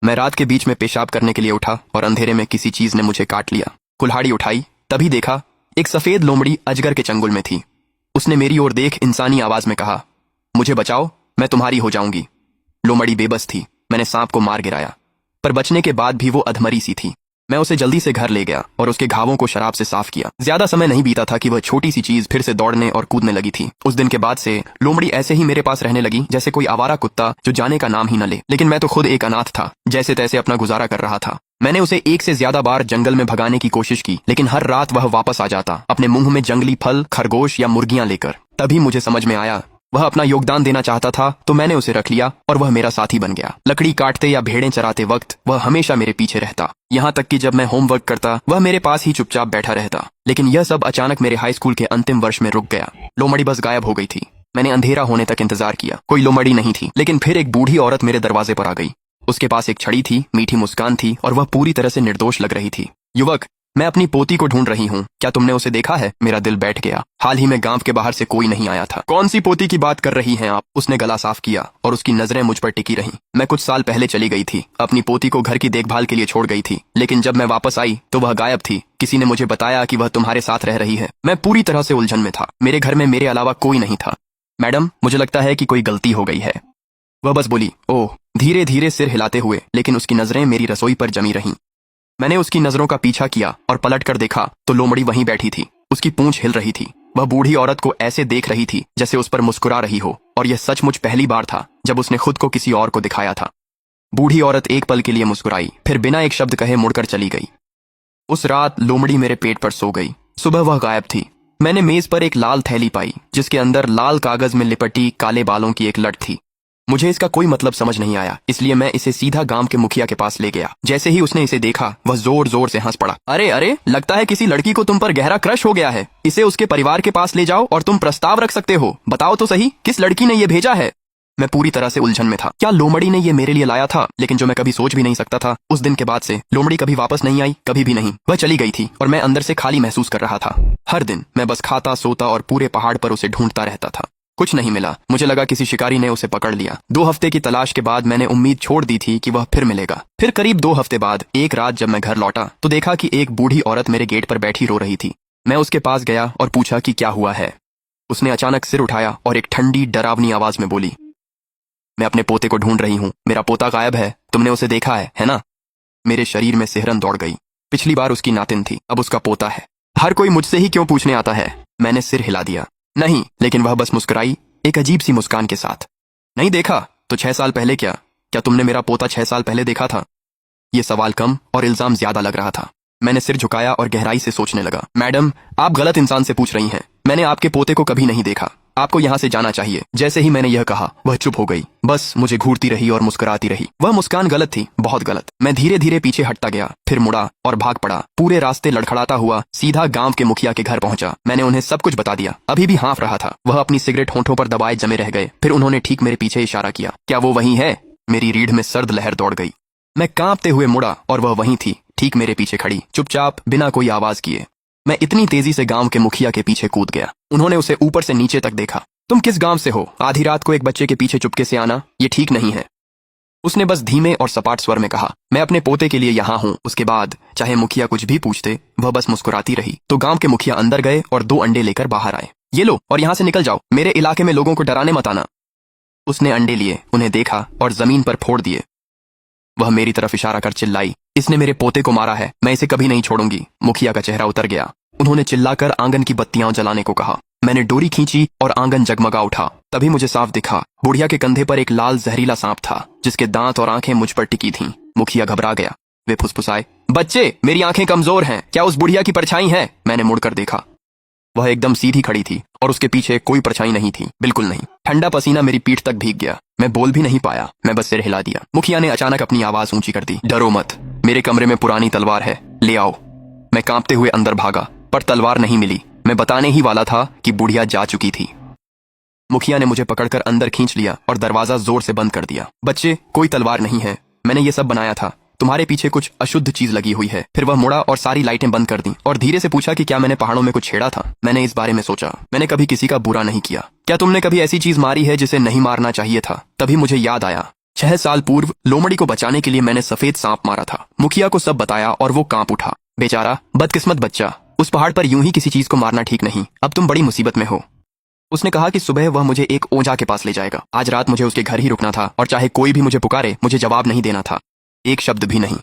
मैं रात के बीच में पेशाब करने के लिए उठा और अंधेरे में किसी चीज ने मुझे काट लिया। कुल्हाड़ी उठाई, तभी देखा एक सफेद लोमड़ी अजगर के चंगुल में थी। उसने मेरी ओर देख इंसानी आवाज में कहा, मुझे बचाओ, मैं तुम्हारी हो जाऊंगी। लोमड़ी बेबस थी। मैंने सांप को मार गिराया, पर बचने के बाद भी वो अधमरी सी थी। मैं उसे जल्दी से घर ले गया और उसके घावों को शराब से साफ किया। ज्यादा समय नहीं बीता था कि वह छोटी सी चीज फिर से दौड़ने और कूदने लगी थी। उस दिन के बाद से लोमड़ी ऐसे ही मेरे पास रहने लगी जैसे कोई आवारा कुत्ता जो जाने का नाम ही न ले। लेकिन मैं तो खुद एक अनाथ था, जैसे तैसे अपना गुजारा कर रहा था। मैंने उसे एक से ज्यादा बार जंगल में भगाने की कोशिश की, लेकिन हर रात वह वापस आ जाता, अपने मुंह में जंगली फल, खरगोश या मुर्गियां लेकर। तभी मुझे समझ में आया वह अपना योगदान देना चाहता था, तो मैंने उसे रख लिया और वह मेरा साथी बन गया। लकड़ी काटते या भेड़ें चराते वक्त वह हमेशा मेरे पीछे रहता। यहाँ तक कि जब मैं होमवर्क करता वह मेरे पास ही चुपचाप बैठा रहता। लेकिन यह सब अचानक मेरे हाई स्कूल के अंतिम वर्ष में रुक गया। लोमड़ी बस गायब हो गई थी। मैंने अंधेरा होने तक इंतजार किया, कोई लोमड़ी नहीं थी। लेकिन फिर एक बूढ़ी औरत मेरे दरवाजे पर आ गई। उसके पास एक छड़ी थी, मीठी मुस्कान थी और वह पूरी तरह से निर्दोष लग रही थी। युवक, मैं अपनी पोती को ढूंढ रही हूँ, क्या तुमने उसे देखा है? मेरा दिल बैठ गया। हाल ही में गांव के बाहर से कोई नहीं आया था। कौन सी पोती की बात कर रही हैं आप? उसने गला साफ किया और उसकी नजरें मुझ पर टिकी रहीं। मैं कुछ साल पहले चली गई थी, अपनी पोती को घर की देखभाल के लिए छोड़ गई थी। लेकिन जब मैं वापस आई तो वह गायब थी। किसी ने मुझे बताया कि वह तुम्हारे साथ रह रही है। मैं पूरी तरह से उलझन में था। मेरे घर में मेरे अलावा कोई नहीं था। मैडम, मुझे लगता है कि कोई गलती हो गई है। वह बस बोली, ओह, धीरे धीरे सिर हिलाते हुए, लेकिन उसकी नजरें मेरी रसोई पर जमी रहीं। मैंने उसकी नजरों का पीछा किया और पलट कर देखा तो लोमड़ी वहीं बैठी थी। उसकी पूंछ हिल रही थी। वह बूढ़ी औरत को ऐसे देख रही थी जैसे उस पर मुस्कुरा रही हो, और यह सचमुच पहली बार था जब उसने खुद को किसी और को दिखाया था। बूढ़ी औरत एक पल के लिए मुस्कुराई, फिर बिना एक शब्द कहे मुड़कर चली गई। उस रात लोमड़ी मेरे पेट पर सो गई। सुबह वह गायब थी। मैंने मेज पर एक लाल थैली पाई जिसके अंदर लाल कागज में लिपटी काले बालों की एक लट थी। मुझे इसका कोई मतलब समझ नहीं आया, इसलिए मैं इसे सीधा गांव के मुखिया के पास ले गया। जैसे ही उसने इसे देखा वह जोर जोर से हंस पड़ा। अरे अरे, लगता है किसी लड़की को तुम पर गहरा क्रश हो गया है। इसे उसके परिवार के पास ले जाओ और तुम प्रस्ताव रख सकते हो। बताओ तो सही, किस लड़की ने ये भेजा है? मैं पूरी तरह से उलझन में था। क्या लोमड़ी ने ये मेरे लिए लाया था? लेकिन जो मैं कभी सोच भी नहीं सकता था, उस दिन के बाद से लोमड़ी कभी वापस नहीं आई, कभी भी नहीं। वह चली गई थी और मैं अंदर से खाली महसूस कर रहा था। हर दिन मैं बस खाता, सोता और पूरे पहाड़ पर उसे ढूंढता रहता था। कुछ नहीं मिला। मुझे लगा किसी शिकारी ने उसे पकड़ लिया। 2 हफ्ते की तलाश के बाद मैंने उम्मीद छोड़ दी थी कि वह फिर मिलेगा। फिर करीब 2 हफ्ते बाद एक रात जब मैं घर लौटा तो देखा कि एक बूढ़ी औरत मेरे गेट पर बैठी रो रही थी। मैं उसके पास गया और पूछा कि क्या हुआ है। उसने अचानक सिर उठाया और एक ठंडी डरावनी आवाज में बोली, मैं अपने पोते को ढूंढ रही हूँ। मेरा पोता गायब है। तुमने उसे देखा है ना? मेरे शरीर में सिहरन दौड़ गई। पिछली बार उसकी नातिन थी, अब उसका पोता है। हर कोई मुझसे ही क्यों पूछने आता है? मैंने सिर हिला दिया। नहीं, लेकिन वह बस मुस्कुराई, एक अजीब सी मुस्कान के साथ। नहीं देखा तो 6 साल पहले क्या तुमने मेरा पोता 6 साल पहले देखा था? ये सवाल कम और इल्जाम ज्यादा लग रहा था। मैंने सिर झुकाया और गहराई से सोचने लगा। मैडम, आप गलत इंसान से पूछ रही हैं। मैंने आपके पोते को कभी नहीं देखा। आपको यहाँ से जाना चाहिए। जैसे ही मैंने यह कहा वह चुप हो गई, बस मुझे घूरती रही और मुस्कुराती रही। वह मुस्कान गलत थी, बहुत गलत। मैं धीरे धीरे पीछे हटता गया, फिर मुड़ा और भाग पड़ा। पूरे रास्ते लड़खड़ाता हुआ सीधा गांव के मुखिया के घर पहुंचा। मैंने उन्हें सब कुछ बता दिया। अभी भी हाँफ रहा था। वह अपनी सिगरेट होंठों पर दबाए जमे रह गए। फिर उन्होंने ठीक मेरे पीछे इशारा किया। क्या वो वही है? मेरी रीढ़ में सर्द लहर दौड़ गई। मैं कांपते हुए मुड़ा और वह वहीं थी, ठीक मेरे पीछे खड़ी, चुपचाप, बिना कोई आवाज किए। मैं इतनी तेजी से गांव के मुखिया के पीछे कूद गया। उन्होंने उसे ऊपर से नीचे तक देखा। तुम किस गांव से हो? आधी रात को एक बच्चे के पीछे चुपके से आना, ये ठीक नहीं है। उसने बस धीमे और सपाट स्वर में कहा, मैं अपने पोते के लिए यहाँ हूँ। उसके बाद चाहे मुखिया कुछ भी पूछते, वह बस मुस्कुराती रही। तो गांव के मुखिया अंदर गए और 2 अंडे लेकर बाहर आए। ये लो और यहाँ से निकल जाओ। मेरे इलाके में लोगों को डराने मत आना। उसने अंडे लिए, उन्हें देखा और जमीन पर फोड़ दिए। वह मेरी तरफ इशारा कर चिल्लाई, इसने मेरे पोते को मारा है, मैं इसे कभी नहीं छोड़ूंगी। मुखिया का चेहरा उतर गया। उन्होंने चिल्लाकर आंगन की बत्तियां जलाने को कहा। मैंने डोरी खींची और आंगन जगमगा उठा। तभी मुझे साफ दिखा, बुढ़िया के कंधे पर एक लाल जहरीला सांप था जिसके दांत और आंखें मुझ पर टिकी थीं। मुखिया घबरा गया। वे फुसफुसाए, बच्चे, मेरी आंखें कमजोर हैं, क्या उस बुढ़िया की परछाई है? मैंने मुड़कर देखा। वह एकदम सीधी खड़ी थी और उसके पीछे कोई परछाई नहीं थी, बिल्कुल नहीं। ठंडा पसीना मेरी पीठ तक भीग गया। मैं बोल भी नहीं पाया, मैं बस सिर हिला दिया। मुखिया ने अचानक अपनी आवाज ऊंची कर दी, डरो मत, मेरे कमरे में पुरानी तलवार है, ले आओ। मैं कांपते हुए अंदर भागा, पर तलवार नहीं मिली। मैं बताने ही वाला था कि बुढ़िया जा चुकी थी। मुखिया ने मुझे पकड़कर अंदर खींच लिया और दरवाजा जोर से बंद कर दिया। बच्चे, कोई तलवार नहीं है, मैंने ये सब बनाया था। तुम्हारे पीछे कुछ अशुद्ध चीज लगी हुई है। फिर वह मुड़ा और सारी लाइटें बंद कर दी और धीरे से पूछा कि क्या मैंने पहाड़ों में कुछ छेड़ा था। मैंने इस बारे में सोचा। मैंने कभी किसी का बुरा नहीं किया। क्या तुमने कभी ऐसी चीज मारी है जिसे नहीं मारना चाहिए था? तभी मुझे याद आया, 6 साल पूर्व लोमड़ी को बचाने के लिए मैंने सफेद सांप मारा था। मुखिया को सब बताया और वो कांप उठा। बेचारा बदकिस्मत बच्चा, उस पहाड़ पर यूं ही किसी चीज को मारना ठीक नहीं, अब तुम बड़ी मुसीबत में हो। उसने कहा कि सुबह वह मुझे एक ओझा के पास ले जाएगा। आज रात मुझे उसके घर ही रुकना था और चाहे कोई भी मुझे पुकारे मुझे जवाब नहीं देना था, एक शब्द भी नहीं।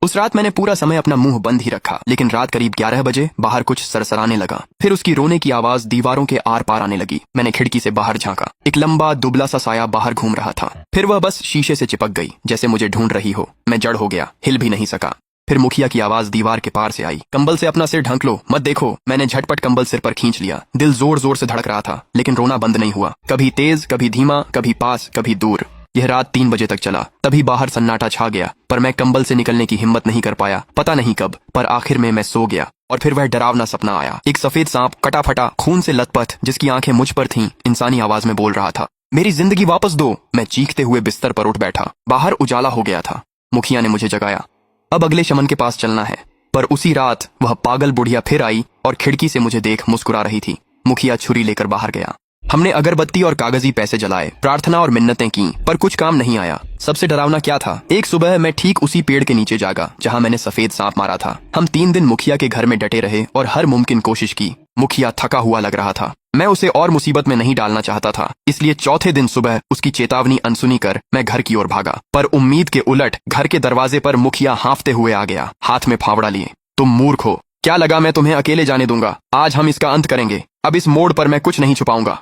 उस रात मैंने पूरा समय अपना मुंह बंद ही रखा, लेकिन रात करीब 11 बजे बाहर कुछ सरसराने लगा। फिर उसकी रोने की आवाज दीवारों के आर पार आने लगी। मैंने खिड़की से बाहर झांका। एक लंबा दुबला सा साया बाहर घूम रहा था। फिर वह बस शीशे से चिपक गई, जैसे मुझे ढूंढ रही हो। मैं जड़ हो गया, हिल भी नहीं सका। फिर मुखिया की आवाज दीवार के पार से आई, कंबल से अपना सिर ढक लो, मत देखो। मैंने झटपट कंबल सिर पर खींच लिया। दिल जोर जोर से धड़क रहा था, लेकिन रोना बंद नहीं हुआ। कभी तेज, कभी धीमा, कभी पास, कभी दूर। यह रात 3 बजे तक चला। तभी बाहर सन्नाटा छा गया, पर मैं कंबल से निकलने की हिम्मत नहीं कर पाया। पता नहीं कब, पर आखिर में मैं सो गया। और फिर वह डरावना सपना आया। एक सफेद सांप कटाफटा खून से लथपथ, जिसकी आंखें मुझ पर थीं, इंसानी आवाज में बोल रहा था, मेरी जिंदगी वापस दो। मैं चीखते हुए बिस्तर पर उठ बैठा। बाहर उजाला हो गया था। मुखिया ने मुझे जगाया। अब अगले शमन के पास चलना है। पर उसी रात वह पागल बुढ़िया फिर आई और खिड़की से मुझे देख मुस्कुरा रही थी। मुखिया छुरी लेकर बाहर गया। हमने अगरबत्ती और कागजी पैसे जलाए, प्रार्थना और मिन्नतें की, पर कुछ काम नहीं आया। सबसे डरावना क्या था, एक सुबह मैं ठीक उसी पेड़ के नीचे जागा जहां मैंने सफेद सांप मारा था। हम 3 दिन मुखिया के घर में डटे रहे और हर मुमकिन कोशिश की। मुखिया थका हुआ लग रहा था। मैं उसे और मुसीबत में नहीं डालना चाहता था, इसलिए चौथे दिन सुबह उसकी चेतावनी अनसुनी कर मैं घर की ओर भागा। पर उम्मीद के उलट घर के दरवाजे पर मुखिया हांफते हुए आ गया, हाथ में फावड़ा लिए। तुम मूर्ख हो, क्या लगा मैं तुम्हें अकेले जाने दूंगा? आज हम इसका अंत करेंगे। अब इस मोड़ पर मैं कुछ नहीं छुपाऊंगा।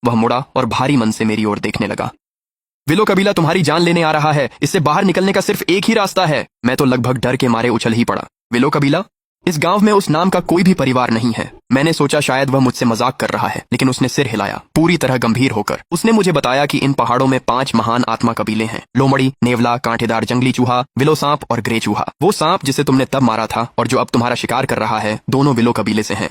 वह मुड़ा और भारी मन से मेरी ओर देखने लगा। विलो कबीला तुम्हारी जान लेने आ रहा है। इससे बाहर निकलने का सिर्फ एक ही रास्ता है। मैं तो लगभग डर के मारे उछल ही पड़ा। विलो कबीला? इस गांव में उस नाम का कोई भी परिवार नहीं है। मैंने सोचा शायद वह मुझसे मजाक कर रहा है, लेकिन उसने सिर हिलाया, पूरी तरह गंभीर होकर। उसने मुझे बताया कि इन पहाड़ों में 5 महान आत्मा कबीले हैं, लोमड़ी, नेवला, कांटेदार जंगली चूहा, विलो सांप और ग्रे चूहा। वो सांप जिसे तुमने तब मारा था और जो अब तुम्हारा शिकार कर रहा है, दोनों विलो कबीले से हैं।